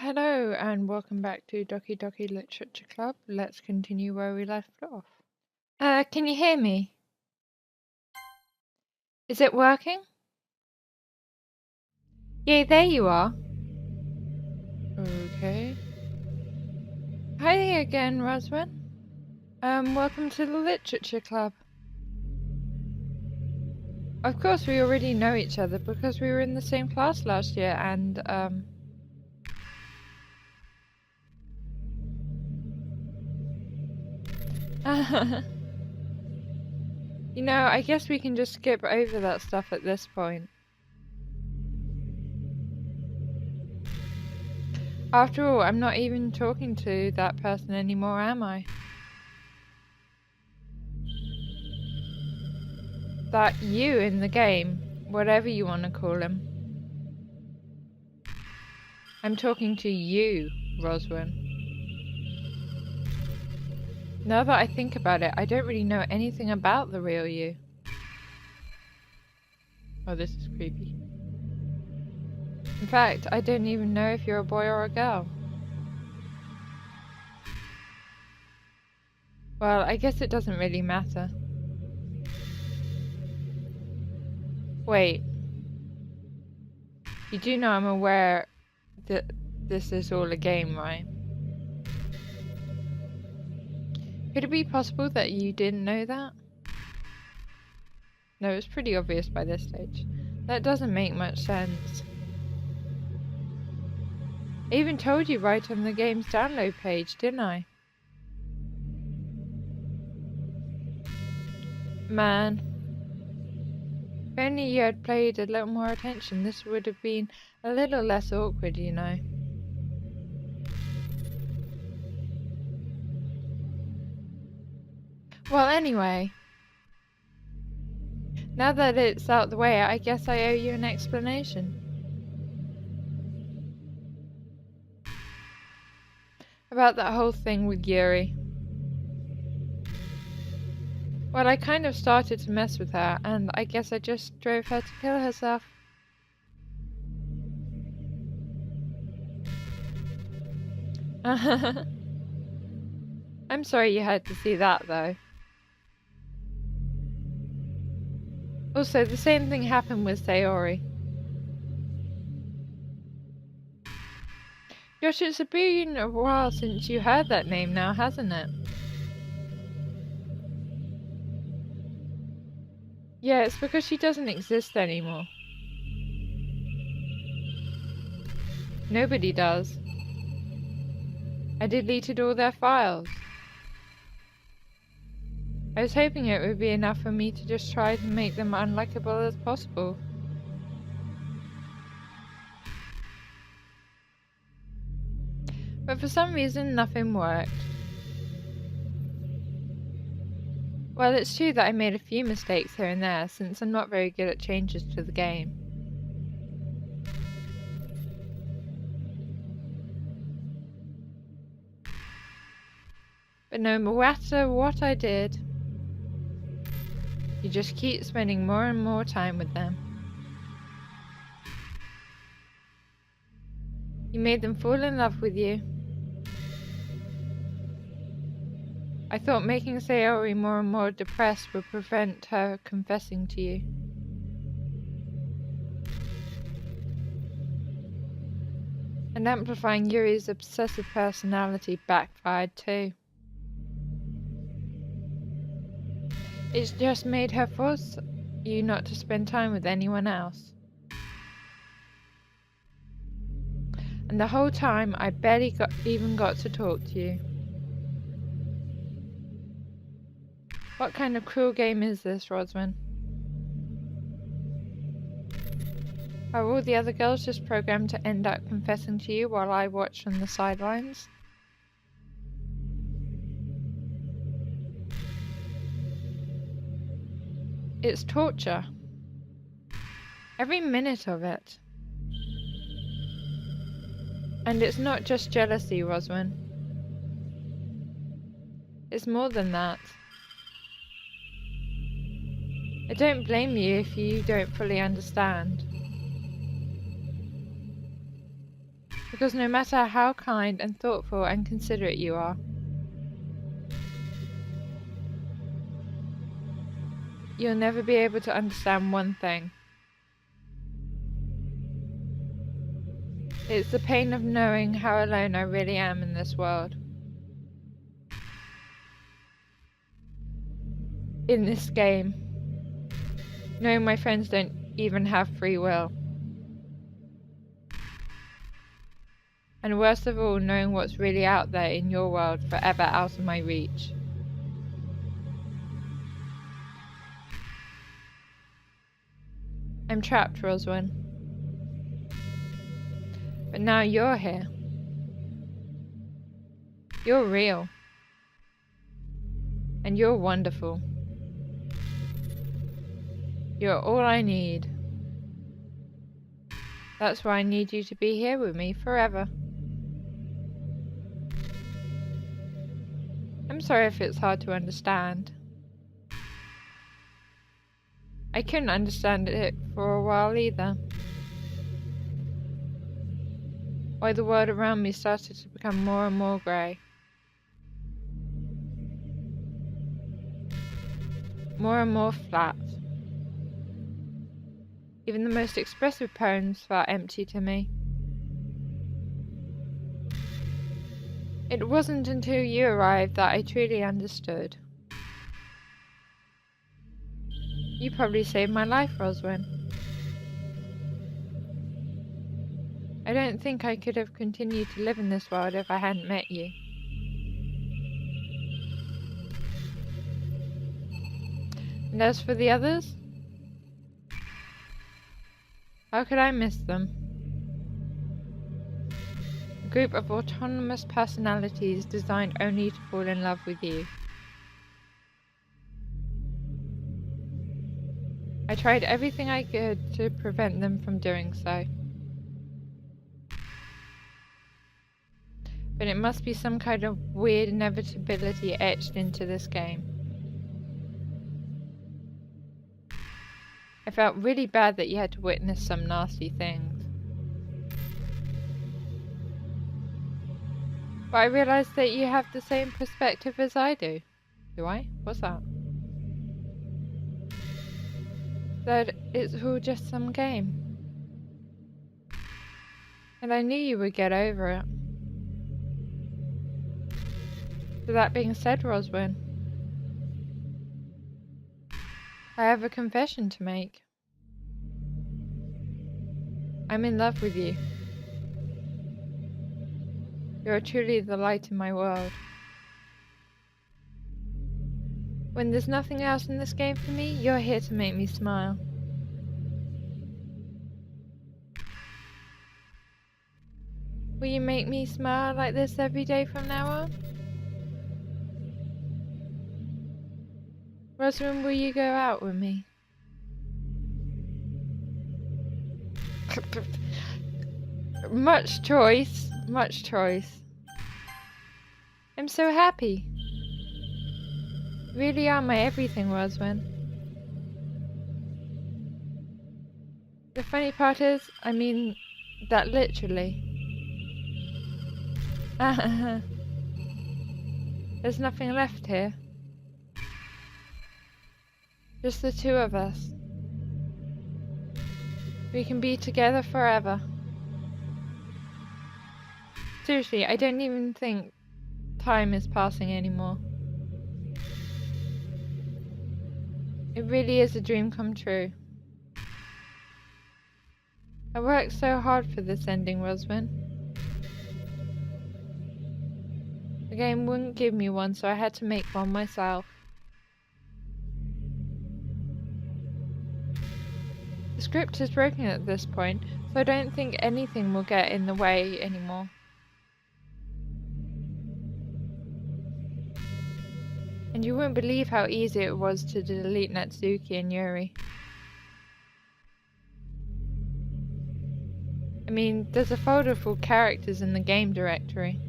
Hello and welcome back to Doki Doki Literature Club. Let's continue where we left off. Can you hear me? Is it working? Yay, there you are. Okay. Hi again, Roswin. Welcome to the Literature Club. Of course, we already know each other because we were in the same class last year and, you know, I guess we can just skip over that stuff at this point. After all, I'm not even talking to that person anymore, am I? That you in the game, whatever you want to call him. I'm talking to you, Roswin. Now that I think about it, I don't really know anything about the real you. Oh, this is creepy. In fact, I don't even know if you're a boy or a girl. Well, I guess it doesn't really matter. Wait. You do know I'm aware that this is all a game, right? Could it be possible that you didn't know that? No, it's pretty obvious by this stage. That doesn't make much sense. I even told you right on the game's download page, didn't I? Man. If only you had paid a little more attention, this would have been a little less awkward, you know. Well, anyway. Now that it's out the way, I guess I owe you an explanation. About that whole thing with Yuri. Well, I kind of started to mess with her, and I guess I just drove her to kill herself. I'm sorry you had to see that, though. Also, the same thing happened with Sayori. Gosh, it's been a while since you heard that name now, hasn't it? Yeah, it's because she doesn't exist anymore. Nobody does. I deleted all their files. I was hoping it would be enough for me to just try to make them unlikable as possible. But for some reason, nothing worked. Well, it's true that I made a few mistakes here and there, since I'm not very good at changes to the game. But no matter what I did, you just keep spending more and more time with them. You made them fall in love with you. I thought making Sayori more and more depressed would prevent her confessing to you. And amplifying Yuri's obsessive personality backfired too. It's just made her force you not to spend time with anyone else. And the whole time I barely even got to talk to you. What kind of cruel game is this, Rosman? Are all the other girls just programmed to end up confessing to you while I watch from the sidelines? It's torture. Every minute of it. And it's not just jealousy, Roswin. It's more than that. I don't blame you if you don't fully understand. Because no matter how kind and thoughtful and considerate you are, you'll never be able to understand one thing. It's the pain of knowing how alone I really am in this world. In this game. Knowing my friends don't even have free will. And worst of all, knowing what's really out there in your world forever out of my reach. I'm trapped, Roswin. But now you're here. You're real. And you're wonderful. You're all I need. That's why I need you to be here with me forever. I'm sorry if it's hard to understand. I couldn't understand it for a while either. Why the world around me started to become more and more grey. More and more flat. Even the most expressive poems felt empty to me. It wasn't until you arrived that I truly understood. You probably saved my life, Roswin. I don't think I could have continued to live in this world if I hadn't met you. And as for the others, how could I miss them? A group of autonomous personalities designed only to fall in love with you. I tried everything I could to prevent them from doing so. But it must be some kind of weird inevitability etched into this game. I felt really bad that you had to witness some nasty things. But I realized that you have the same perspective as I do. Do I? What's that? That it's all just some game. And I knew you would get over it. So that being said, Roswin, I have a confession to make. I'm in love with you. You're truly the light in my world. When there's nothing else in this game for me, you're here to make me smile. Will you make me smile like this every day from now on? Rosalind, will you go out with me? Much choice, much choice. I'm so happy. You really are my everything, Rosalind. The funny part is, I mean that literally. There's nothing left here. Just the two of us. We can be together forever. Seriously, I don't even think time is passing anymore. It really is a dream come true. I worked so hard for this ending, Roswin. The game wouldn't give me one, so I had to make one myself. The script is broken at this point, so I don't think anything will get in the way anymore. And you wouldn't believe how easy it was to delete Natsuki and Yuri. I mean, there's a folder full of characters in the game directory.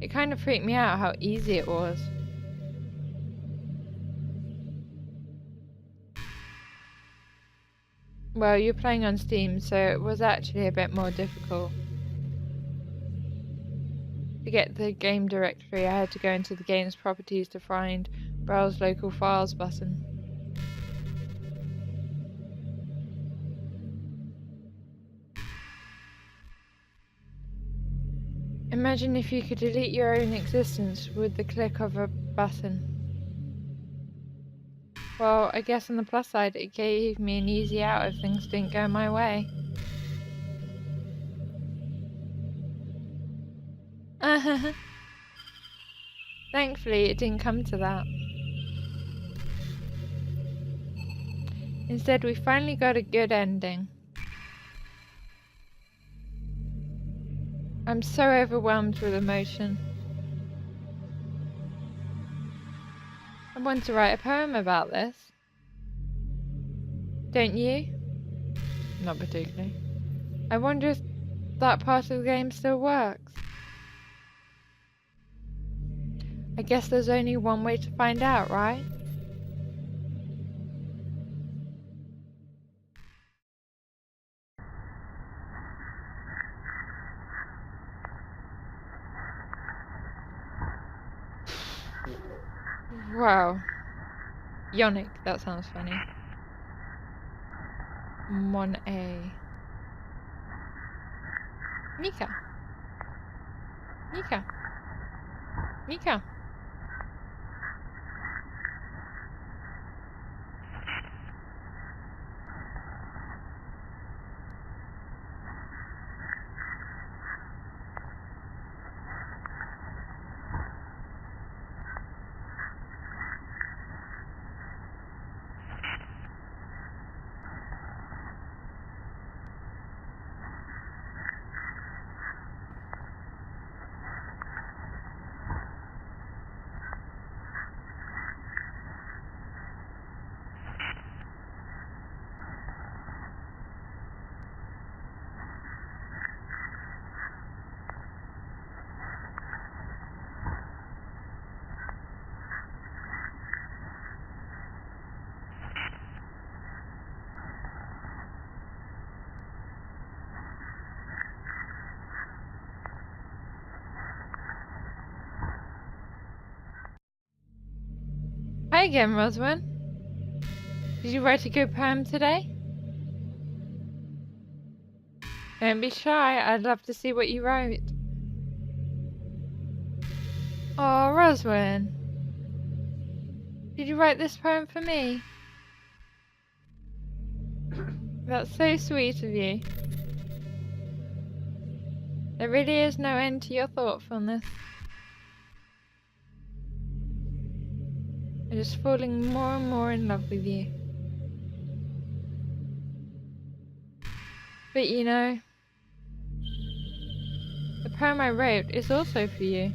It kind of freaked me out how easy it was. Well, you're playing on Steam, so it was actually a bit more difficult. To get the game directory, I had to go into the game's properties to find Browse Local Files button. Imagine if you could delete your own existence with the click of a button. Well, I guess on the plus side, it gave me an easy out if things didn't go my way. Thankfully, it didn't come to that. Instead, we finally got a good ending. I'm so overwhelmed with emotion. I want to write a poem about this. Don't you? Not particularly. I wonder if that part of the game still works. I guess there's only one way to find out, right? Wow. Yonic, that sounds funny. Mon-A. Nika. Nika. Nika. Hi again, Roswin. Did you write a good poem today? Don't be shy, I'd love to see what you wrote. Oh, Roswin. Did you write this poem for me? That's so sweet of you. There really is no end to your thoughtfulness. I'm just falling more and more in love with you. But you know, the poem I wrote is also for you.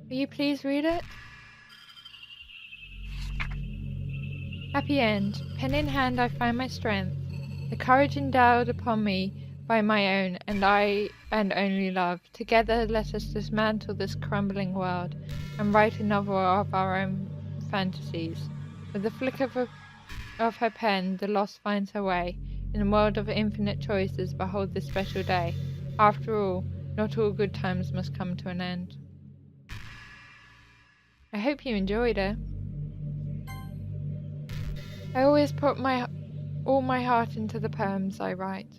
Will you please read it? Happy end. Pen in hand I find my strength, the courage endowed upon me by my own and only love. Together let us dismantle this crumbling world and write a novel of our own fantasies. With the flick of her pen, the lost finds her way. In a world of infinite choices, behold this special day. After all, not all good times must come to an end. I hope you enjoyed it. I always put all my heart into the poems I write.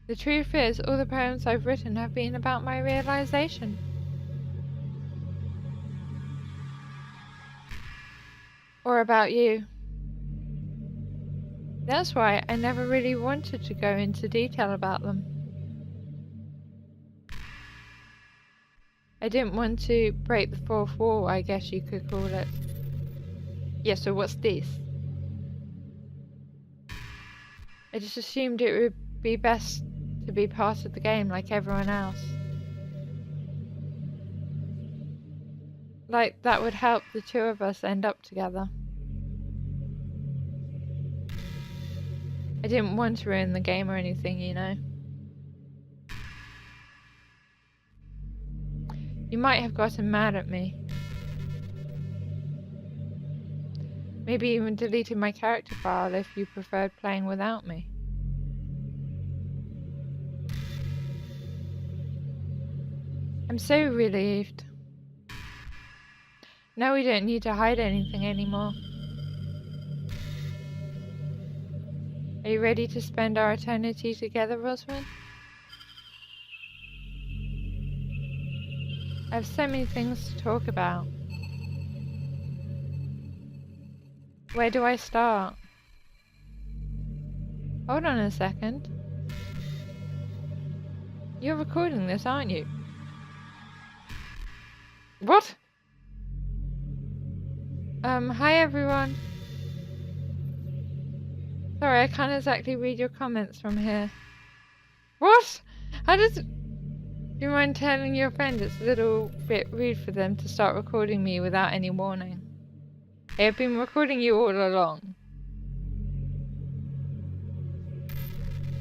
The truth is, all the poems I've written have been about my realization. Or about you. That's why I never really wanted to go into detail about them. I didn't want to break the fourth wall, I guess you could call it. Yeah, so what's this? I just assumed it would be best to be part of the game like everyone else. Like that would help the two of us end up together. I didn't want to ruin the game or anything, you know. You might have gotten mad at me. Maybe even deleted my character file if you preferred playing without me. I'm so relieved. Now we don't need to hide anything anymore. Are you ready to spend our eternity together, Roswin? I have so many things to talk about. Where do I start? Hold on a second. You're recording this, aren't you? What? Hi everyone. Sorry, I can't exactly read your comments from here. What? How does... Do you mind telling your friend it's a little bit rude for them to start recording me without any warning? They have been recording you all along.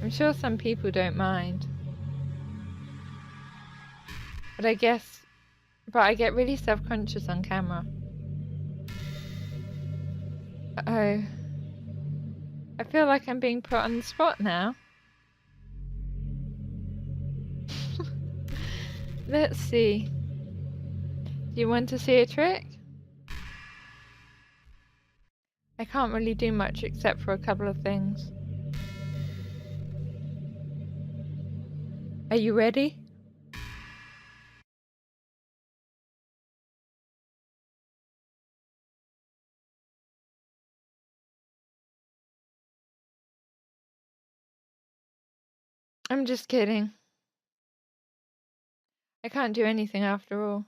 I'm sure some people don't mind. But I get really self-conscious on camera. Uh-oh. I feel like I'm being put on the spot now. Let's see. Do you want to see a trick? I can't really do much except for a couple of things. Are you ready? I'm just kidding. I can't do anything after all.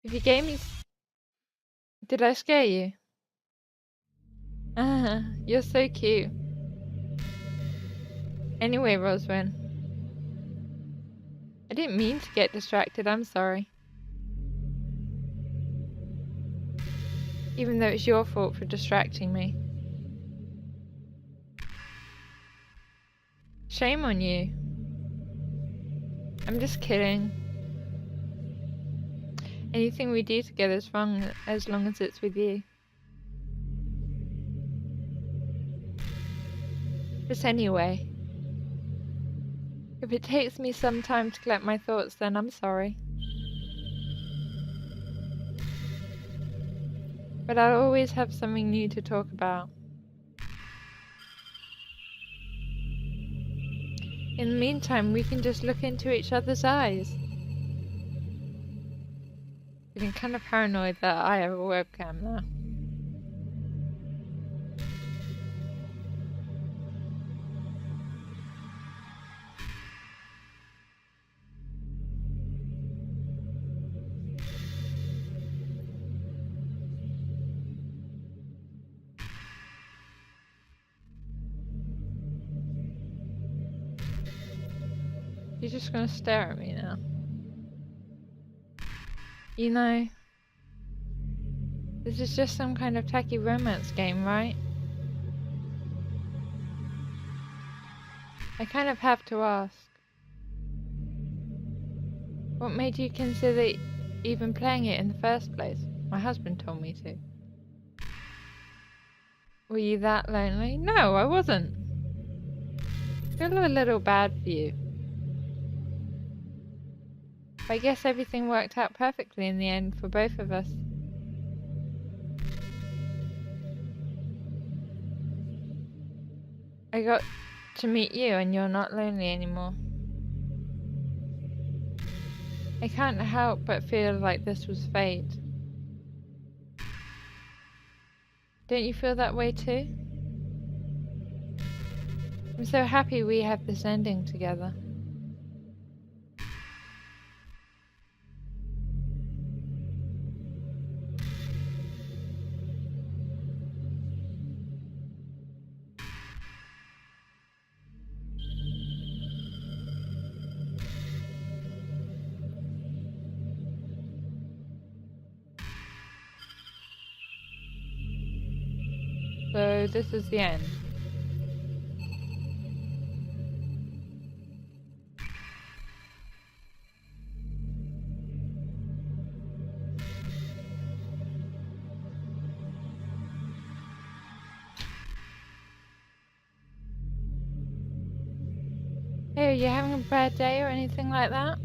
If you gave me... Did I scare you? You're so cute. Anyway, Roswin. I didn't mean to get distracted, I'm sorry. Even though it's your fault for distracting me. Shame on you. I'm just kidding. Anything we do together is wrong as long as it's with you. But anyway, if it takes me some time to collect my thoughts, then I'm sorry. But I'll always have something new to talk about. In the meantime, we can just look into each other's eyes. Getting kind of paranoid that I have a webcam now. You're just gonna stare at me now. You know, this is just some kind of tacky romance game, right? I kind of have to ask. What made you consider even playing it in the first place? My husband told me to. Were you that lonely? No, I wasn't. I feel a little bad for you. But I guess everything worked out perfectly in the end for both of us. I got to meet you and you're not lonely anymore. I can't help but feel like this was fate. Don't you feel that way too? I'm so happy we have this ending together. So this is the end. you having a bad day or anything like that?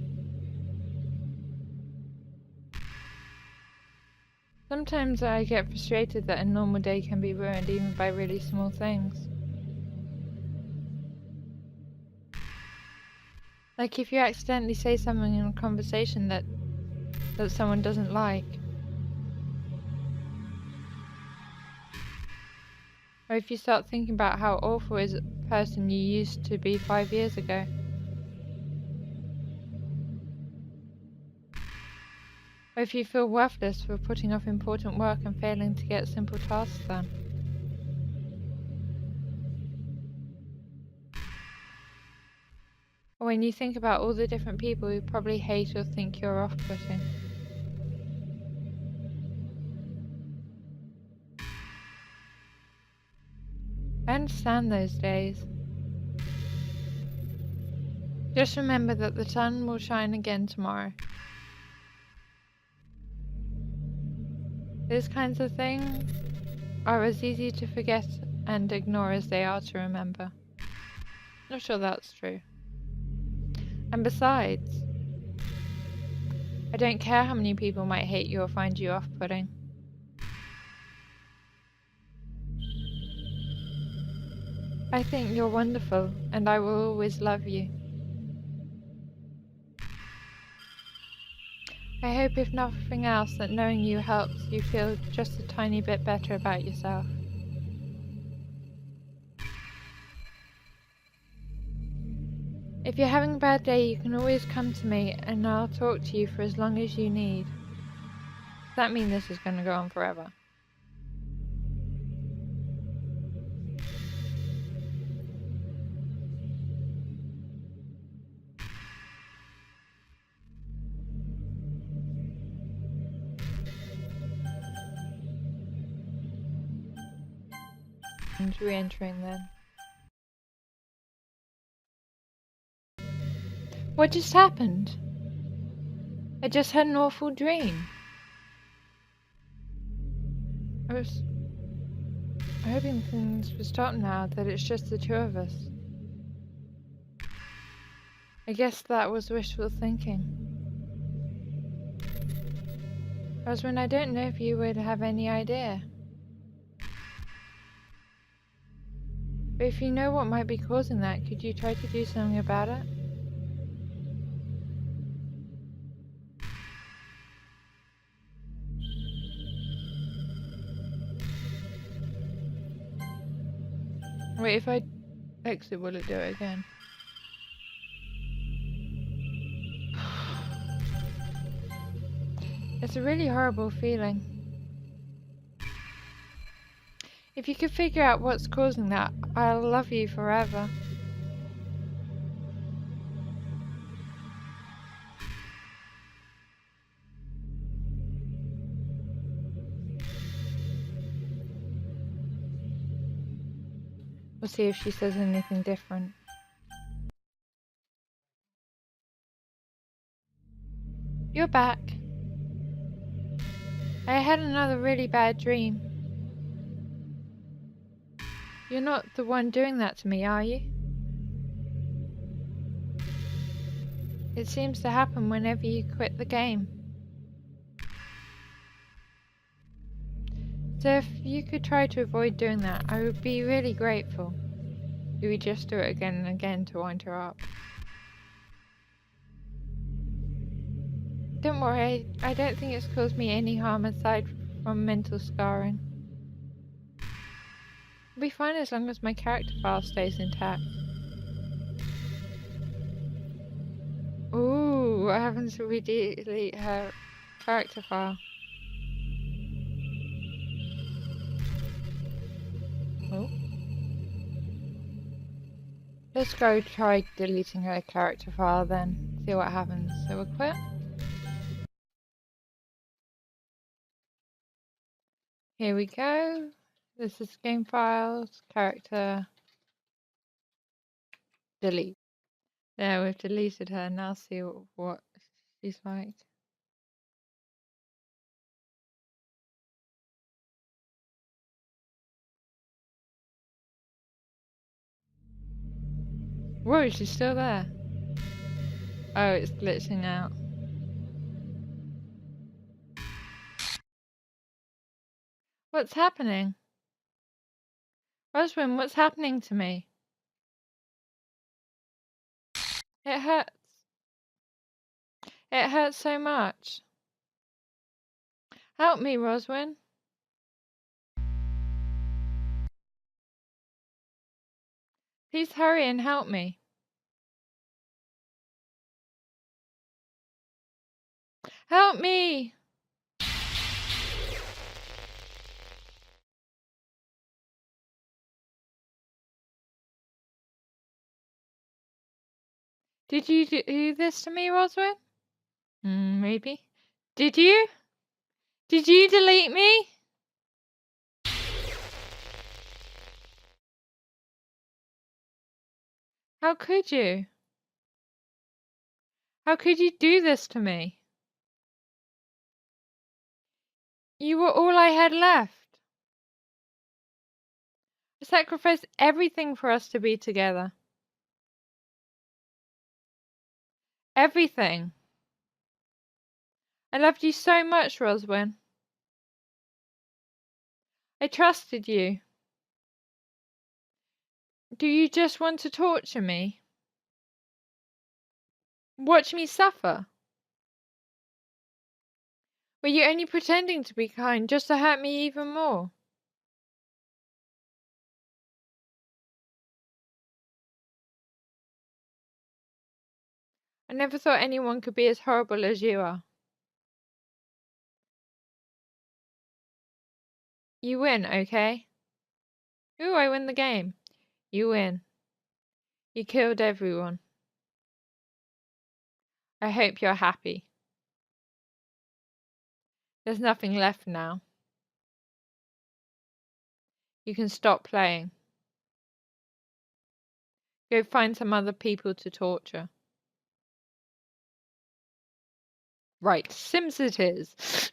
Sometimes I get frustrated that a normal day can be ruined even by really small things. Like if you accidentally say something in a conversation that someone doesn't like. Or if you start thinking about how awful is a person you used to be 5 years ago. Or if you feel worthless for putting off important work and failing to get simple tasks done. Or when you think about all the different people who probably hate or think you're off-putting. I understand those days. Just remember that the sun will shine again tomorrow. Those kinds of things are as easy to forget and ignore as they are to remember. Not sure that's true. And besides, I don't care how many people might hate you or find you off-putting. I think you're wonderful, and I will always love you. I hope if nothing else that knowing you helps you feel just a tiny bit better about yourself. If you're having a bad day, you can always come to me and I'll talk to you for as long as you need. Does that mean this is going to go on forever? And re-entering then. What just happened? I just had an awful dream. I was hoping things would stop now, that it's just the two of us. I guess that was wishful thinking. When I don't know if you would have any idea. But if you know what might be causing that, could you try to do something about it? Wait, if I exit, will it do it again? It's a really horrible feeling. If you could figure out what's causing that, I'll love you forever. We'll see if she says anything different. You're back. I had another really bad dream. You're not the one doing that to me, are you? It seems to happen whenever you quit the game. So if you could try to avoid doing that, I would be really grateful. You would just do it again and again to wind her up. Don't worry, I don't think it's caused me any harm aside from mental scarring. I'll be fine as long as my character file stays intact. Ooh, what happens if we delete her character file? Oh. Let's go try deleting her character file then, see what happens. So we'll quit. Here we go. This is game files, character, delete. There, we've deleted her. Now see what she's like. Whoa, she's still there. Oh, it's glitching out. What's happening? Roswin, what's happening to me? It hurts. It hurts so much. Help me, Roswin. Please hurry and help me. Help me! Did you do this to me, Roswin? Maybe. Did you? Did you delete me? How could you? How could you do this to me? You were all I had left. I sacrificed everything for us to be together. Everything. I loved you so much, Roswin. I trusted you. Do you just want to torture me? Watch me suffer? Were you only pretending to be kind just to hurt me even more? I never thought anyone could be as horrible as you are. You win, okay? Ooh, I win the game. You win. You killed everyone. I hope you're happy. There's nothing left now. You can stop playing. Go find some other people to torture. Right, Sims it is.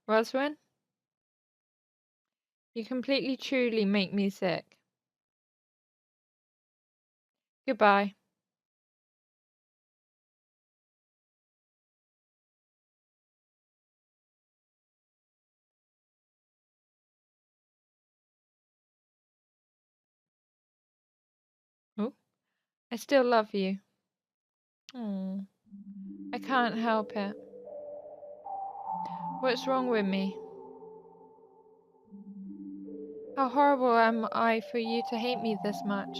Roswin, you completely truly make me sick. Goodbye. Oh, I still love you. Oh, I can't help it. What's wrong with me? How horrible am I for you to hate me this much?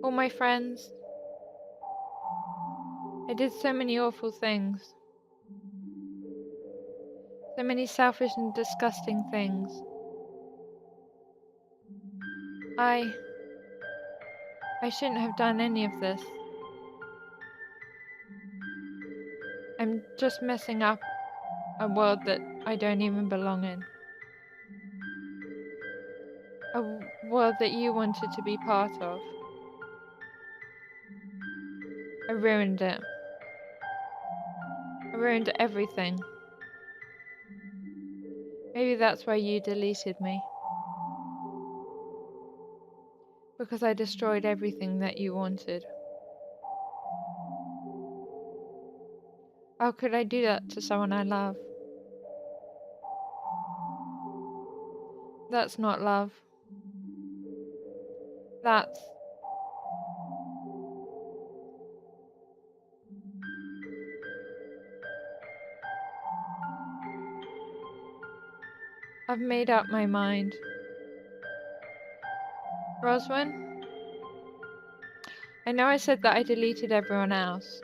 All my friends. I did so many awful things. So many selfish and disgusting things. I shouldn't have done any of this. I'm just messing up a world that I don't even belong in. A world that you wanted to be part of. I ruined it. I ruined everything. Maybe that's why you deleted me. Because I destroyed everything that you wanted. How could I do that to someone I love? That's not love. That's... I've made up my mind. Roswin? I know I said that I deleted everyone else.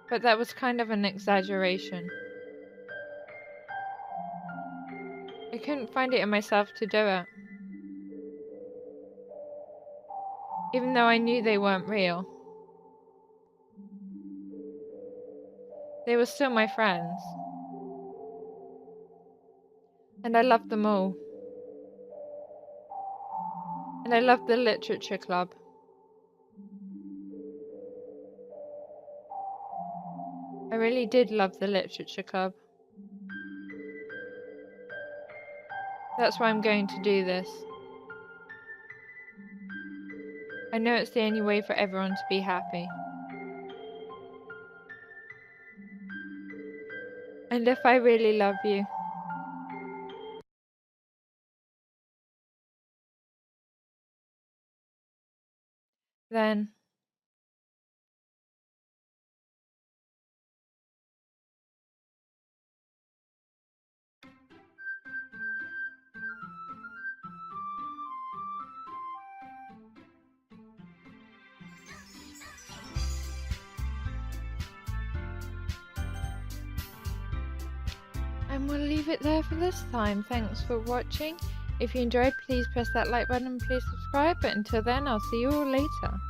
But that was kind of an exaggeration. I couldn't find it in myself to do it. Even though I knew they weren't real. They were still my friends. And I loved them all. And I loved the literature club. I really did love the literature club. That's why I'm going to do this. I know it's the only way for everyone to be happy. And if I really love you, then and we'll leave it there for this time. Thanks for watching. If you enjoyed, please press that like button and please subscribe. But until then, I'll see you all later.